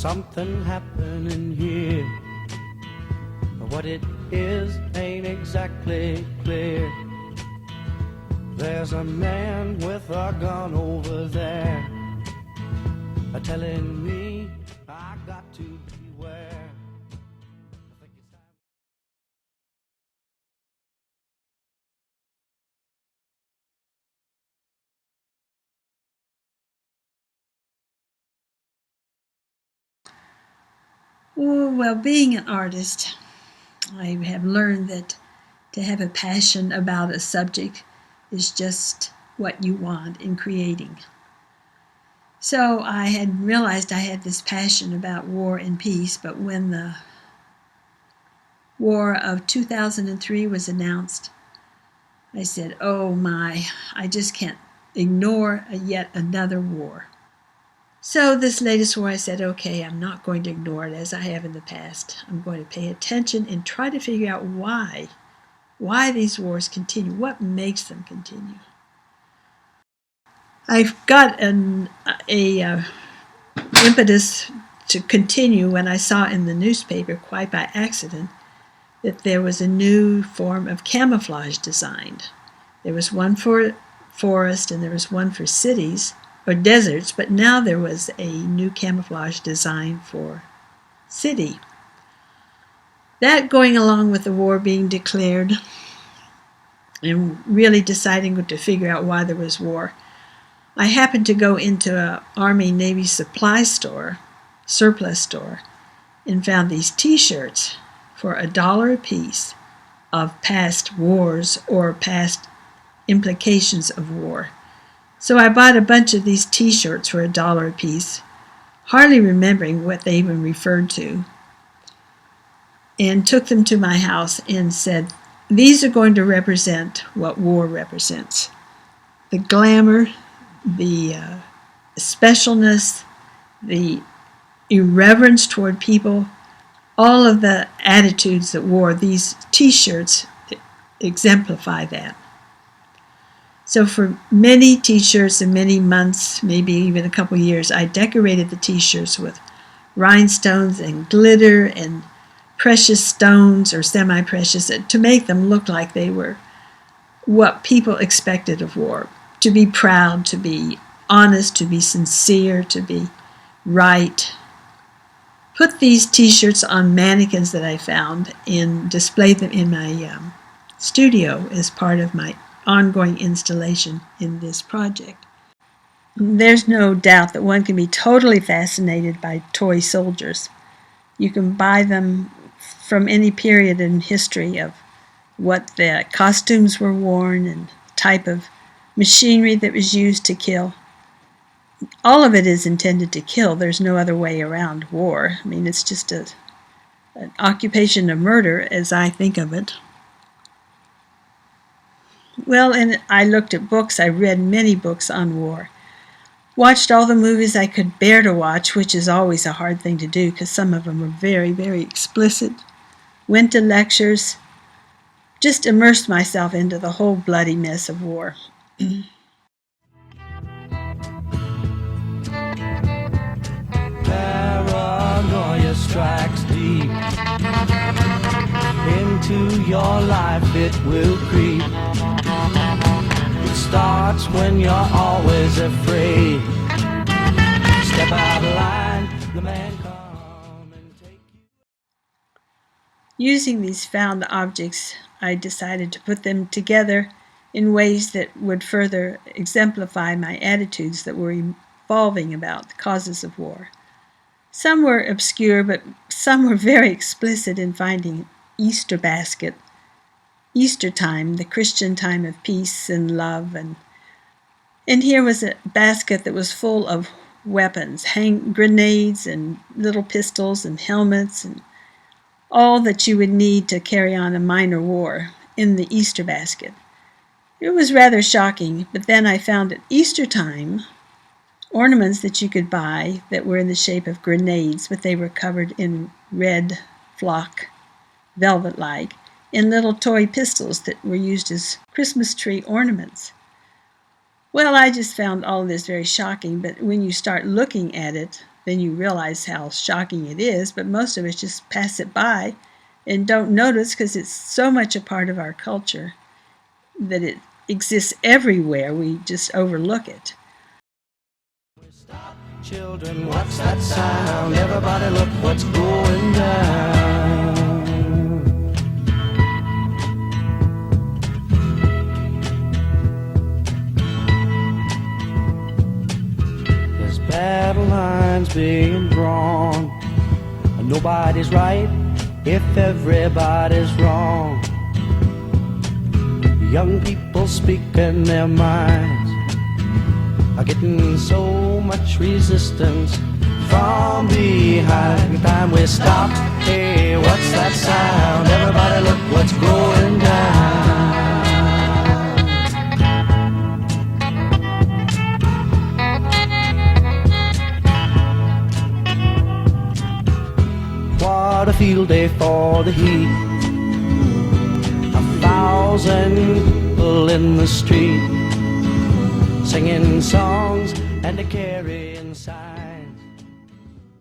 something happening here. What it is ain't exactly clear. There's a man with a gun over there, telling me I got to beware. I think it's time. Well, being an artist, I have learned that to have a passion about a subject is just what you want in creating. So I had realized I had this passion about war and peace, but when the war of 2003 was announced, I said, oh my, I just can't ignore yet another war. So this latest war, I said, okay, I'm not going to ignore it as I have in the past. I'm going to pay attention and try to figure out why these wars continue, what makes them continue. I've got an impetus to continue when I saw in the newspaper, quite by accident, that there was a new form of camouflage designed. There was one for forest and there was one for cities or deserts, but now there was a new camouflage design for city. That going along with the war being declared and really deciding to figure out why there was war, I happened to go into an Army-Navy supply store, surplus store, and found these t-shirts for $1 a piece of past wars or past implications of war. So I bought a bunch of these t-shirts for $1 a piece, hardly remembering what they even referred to, and took them to my house and said, these are going to represent what war represents. The glamour, the specialness, the irreverence toward people, all of the attitudes that war, these t-shirts exemplify that. So for many t-shirts and many months, maybe even a couple years, I decorated the t-shirts with rhinestones and glitter and precious stones or semi-precious to make them look like they were what people expected of war. To be proud, to be honest, to be sincere, to be right. Put these t-shirts on mannequins that I found and displayed them in my studio as part of my ongoing installation in this project. There's no doubt that one can be totally fascinated by toy soldiers. You can buy them from any period in history of what the costumes were worn and type of machinery that was used to kill. All of it is intended to kill. There's no other way around war. I mean, it's just an occupation of murder as I think of it. Well, and I looked at books. I read many books on war. Watched all the movies I could bear to watch, which is always a hard thing to do because some of them are very, very explicit. Went to lectures. Just immersed myself into the whole bloody mess of war. Paranoia strikes deep into your life, it will creep. It starts when you're always afraid. Step out of line, the man come and take you. Using these found objects, I decided to put them together in ways that would further exemplify my attitudes that were evolving about the causes of war. Some were obscure, but some were very explicit in finding Easter basket, Easter time, the Christian time of peace and love. And here was a basket that was full of weapons, grenades and little pistols and helmets and all that you would need to carry on a minor war in the Easter basket. It was rather shocking, but then I found at Easter time ornaments that you could buy that were in the shape of grenades, but they were covered in red flock, velvet-like, and little toy pistols that were used as Christmas tree ornaments. Well, I just found all of this very shocking, but when you start looking at it, then you realize how shocking it is, but most of us just pass it by and don't notice because it's so much a part of our culture that it exists everywhere. We just overlook it. Children, what's that sound? Everybody look what's going down. There's battle lines being drawn. Nobody's right if everybody's wrong. Young people speaking their minds are getting so much resistance from behind. Time we stop. Hey, what's that sound? Everybody look what's going down. What a field day for the heat. 1,000 people in the street, singing songs and a carrying sign.